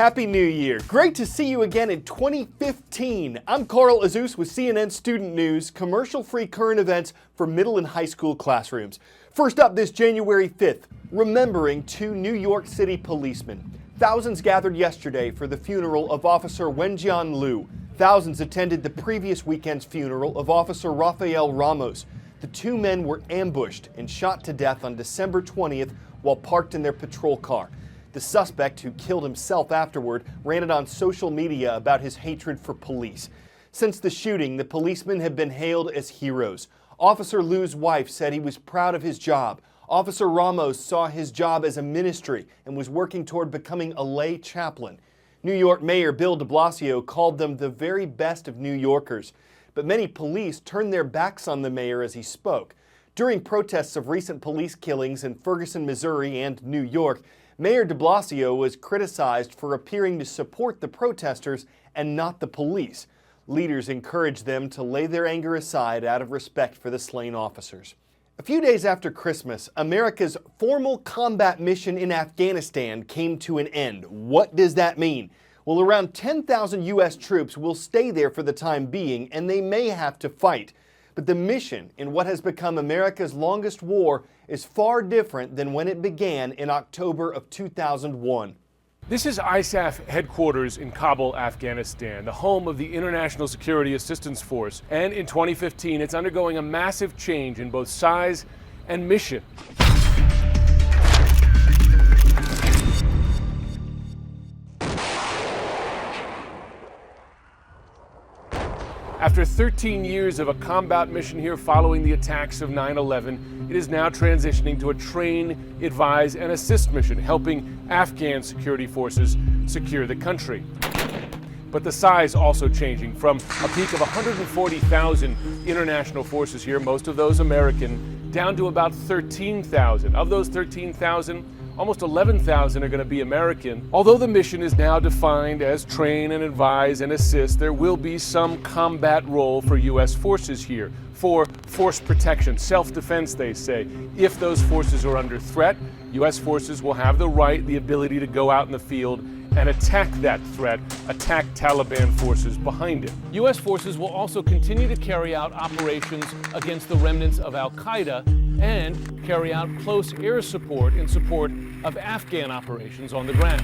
Happy New Year. Great to see you again in 2015. I'm Carl Azus with CNN Student News, commercial-free current events for middle and high school classrooms. First up this January 5th, remembering two New York City policemen. Thousands gathered yesterday for the funeral of Officer Wenjian Liu. Thousands attended the previous weekend's funeral of Officer Rafael Ramos. The two men were ambushed and shot to death on December 20th while parked in their patrol car. The suspect, who killed himself afterward, ran it on social media about his hatred for police. Since the shooting, the policemen have been hailed as heroes. Officer Liu's wife said he was proud of his job. Officer Ramos saw his job as a ministry and was working toward becoming a lay chaplain. New York Mayor Bill de Blasio called them the very best of New Yorkers. But many police turned their backs on the mayor as he spoke. During protests of recent police killings in Ferguson, Missouri and New York, Mayor de Blasio was criticized for appearing to support the protesters and not the police. Leaders encouraged them to lay their anger aside out of respect for the slain officers. A few days after Christmas, America's formal combat mission in Afghanistan came to an end. What does that mean? Well, around 10,000 U.S. troops will stay there for the time being, and they may have to fight. But the mission in what has become America's longest war is far different than when it began in October of 2001. This is ISAF headquarters in Kabul, Afghanistan, the home of the International Security Assistance Force. And in 2015, it's undergoing a massive change in both size and mission. After 13 years of a combat mission here following the attacks of 9/11, it is now transitioning to a train, advise, and assist mission, helping Afghan security forces secure the country. But the size also changing from a peak of 140,000 international forces here, most of those American, down to about 13,000. Of those 13,000, almost 11,000 are going to be American. Although the mission is now defined as train and advise and assist, there will be some combat role for U.S. forces here for force protection, self-defense, they say. If those forces are under threat, U.S. forces will have the right, the ability to go out in the field and attack that threat, attack Taliban forces behind it. U.S. forces will also continue to carry out operations against the remnants of al-Qaeda and carry out close air support in support of Afghan operations on the ground.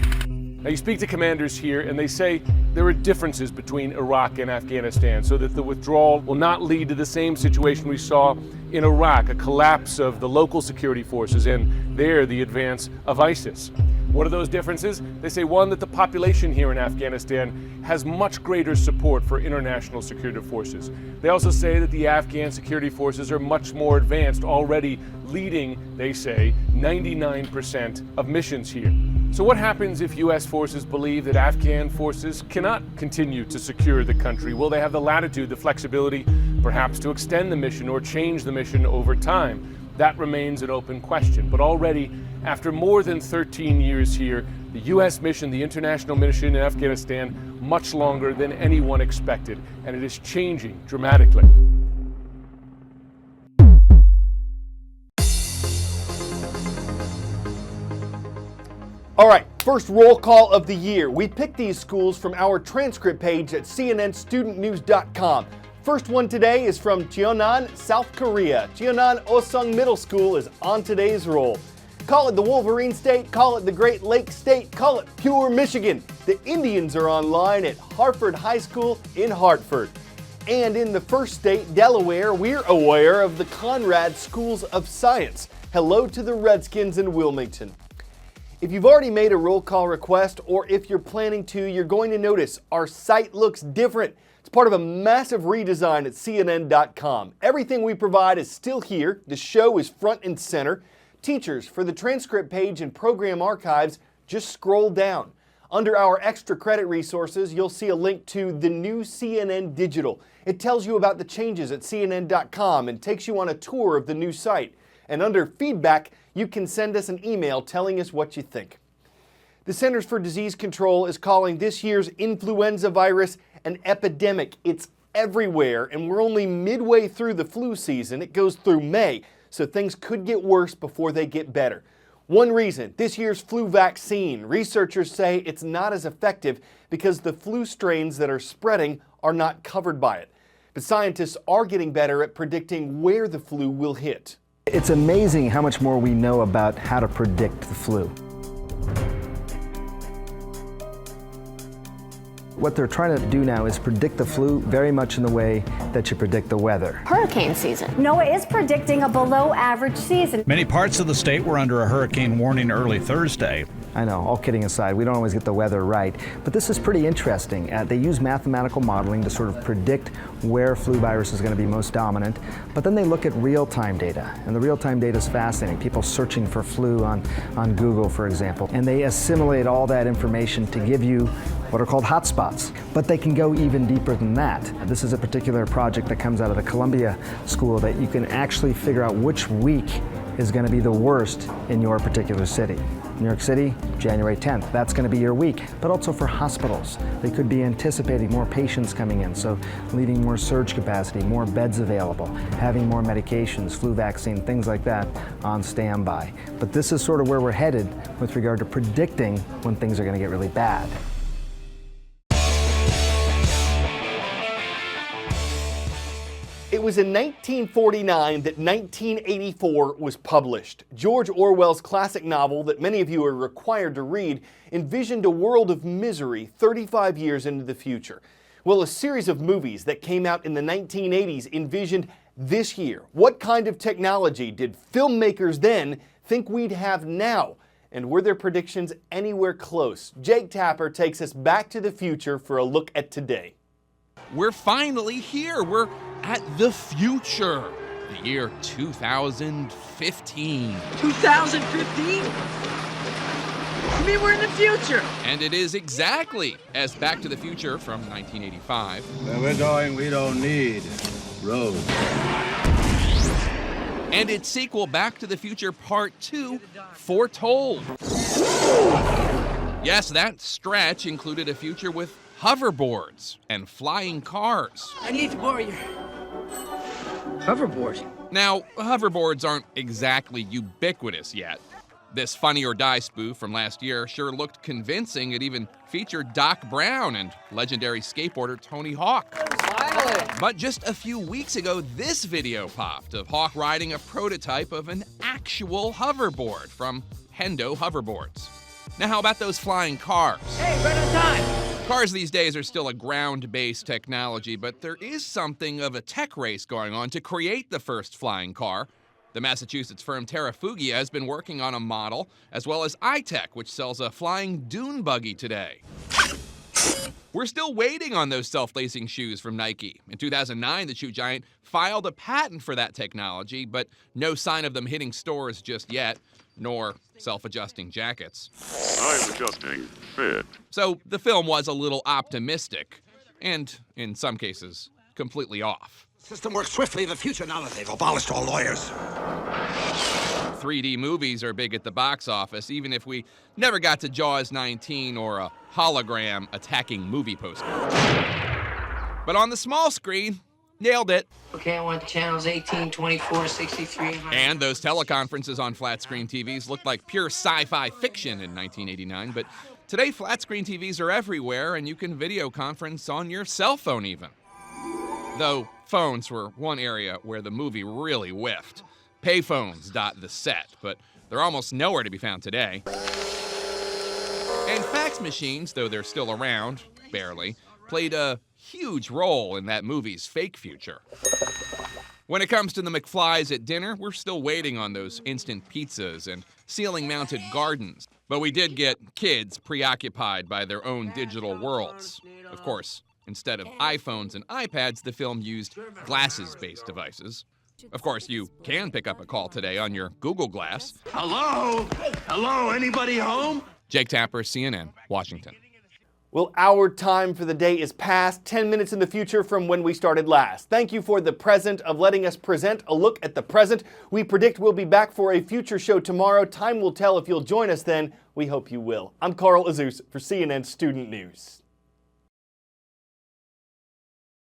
Now, you speak to commanders here, and they say there are differences between Iraq and Afghanistan, so that the withdrawal will not lead to the same situation we saw in Iraq, a collapse of the local security forces and there the advance of ISIS. What are those differences? They say, one, that the population here in Afghanistan has much greater support for international security forces. They also say that the Afghan security forces are much more advanced, already leading, they say, 99% of missions here. So what happens if U.S. forces believe that Afghan forces cannot continue to secure the country? Will they have the latitude, the flexibility, perhaps to extend the mission or change the mission over time? That remains an open question. But already, after more than 13 years here, the U.S. mission, the international mission in Afghanistan, much longer than anyone expected, and it is changing dramatically. All right, first roll call of the year. We picked these schools from our transcript page at cnnstudentnews.com. First one today is from Cheonan, South Korea. Cheonan Osung Middle School is on today's roll. Call it the Wolverine State, call it the Great Lakes State, call it pure Michigan. The Indians are online at Hartford High School in Hartford. And in the first state, Delaware, we're aware of the Conrad Schools of Science. Hello to the Redskins in Wilmington. If you've already made a roll call request, or if you're planning to, you're going to notice our site looks different. It's part of a massive redesign at CNN.com. Everything we provide is still here. The show is front and center. Teachers, for the transcript page and program archives, just scroll down. Under our extra credit resources, you'll see a link to the new CNN Digital. It tells you about the changes at CNN.com and takes you on a tour of the new site. And under feedback, you can send us an email telling us what you think. The Centers for Disease Control is calling this year's influenza virus an epidemic. It's everywhere, and we're only midway through the flu season. It goes through May, so things could get worse before they get better. One reason, this year's flu vaccine. Researchers say it's not as effective because the flu strains that are spreading are not covered by it. But scientists are getting better at predicting where the flu will hit. It's amazing how much more we know about how to predict the flu. What they're trying to do now is predict the flu very much in the way that you predict the weather. Hurricane season. NOAA is predicting a below average season. Many parts of the state were under a hurricane warning early Thursday. I know, all kidding aside, we don't always get the weather right, but this is pretty interesting. They use mathematical modeling to sort of predict where flu virus is going to be most dominant, but then they look at real-time data, and the real-time data is fascinating. People searching for flu on Google, for example, and they assimilate all that information to give you what are called hotspots, but they can go even deeper than that. This is a particular project that comes out of the Columbia School that you can actually figure out which week is going to be the worst in your particular city. New York City, January 10th, that's going to be your week. But also for hospitals, they could be anticipating more patients coming in, so leaving more surge capacity, more beds available, having more medications, flu vaccine, things like that on standby. But this is sort of where we're headed with regard to predicting when things are going to get really bad. It was in 1949 that 1984 was published. George Orwell's classic novel that many of you are required to read envisioned a world of misery 35 years into the future. Well, a series of movies that came out in the 1980s envisioned this year. What kind of technology did filmmakers then think we'd have now? And were their predictions anywhere close? Jake Tapper takes us back to the future for a look at today. We're finally here. We're at the future. The year 2015. 2015? You mean we're in the future? And it is exactly as Back to the Future from 1985. Where we're going, we don't need roads. And its sequel, Back to the Future Part 2, Foretold. Yes, that stretch included a future with hoverboards and flying cars. I need to borrow your hoverboard. Now, hoverboards aren't exactly ubiquitous yet. This Funny or Die spoof from last year sure looked convincing. It even featured Doc Brown and legendary skateboarder Tony Hawk. But just a few weeks ago, this video popped of Hawk riding a prototype of an actual hoverboard from Hendo Hoverboards. Now, how about those flying cars? Hey, right on time. Cars these days are still a ground-based technology, but there is something of a tech race going on to create the first flying car. The Massachusetts firm Terrafugia has been working on a model, as well as iTech, which sells a flying dune buggy today. We're still waiting on those self-lacing shoes from Nike. In 2009, the shoe giant filed a patent for that technology, but no sign of them hitting stores just yet, nor self-adjusting jackets. I'm adjusting fit. So the film was a little optimistic, and in some cases, completely off. System works swiftly in the future now that they've abolished all lawyers. 3D movies are big at the box office, even if we never got to Jaws 19 or a hologram attacking movie poster. But on the small screen, nailed it. Okay, I want channels 18, 24, 63. And those teleconferences on flat-screen TVs looked like pure sci-fi fiction in 1989, but today flat-screen TVs are everywhere, and you can video conference on your cell phone even. Though phones were one area where the movie really whiffed. Payphones dot the set, but they're almost nowhere to be found today. And fax machines, though they're still around, barely, played a huge role in that movie's fake future. When it comes to the McFlys at dinner, we're still waiting on those instant pizzas and ceiling-mounted gardens. But we did get kids preoccupied by their own digital worlds. Of course, instead of iPhones and iPads, the film used glasses-based devices. Of course, you can pick up a call today on your Google Glass. Hello? Hello, anybody home? Jake Tapper, CNN, Washington. Well, our time for the day is past, 10 minutes in the future from when we started last. Thank you for the present of letting us present a look at the present. We predict we'll be back for a future show tomorrow. Time will tell if you'll join us then. We hope you will. I'm Carl Azus for CNN Student News.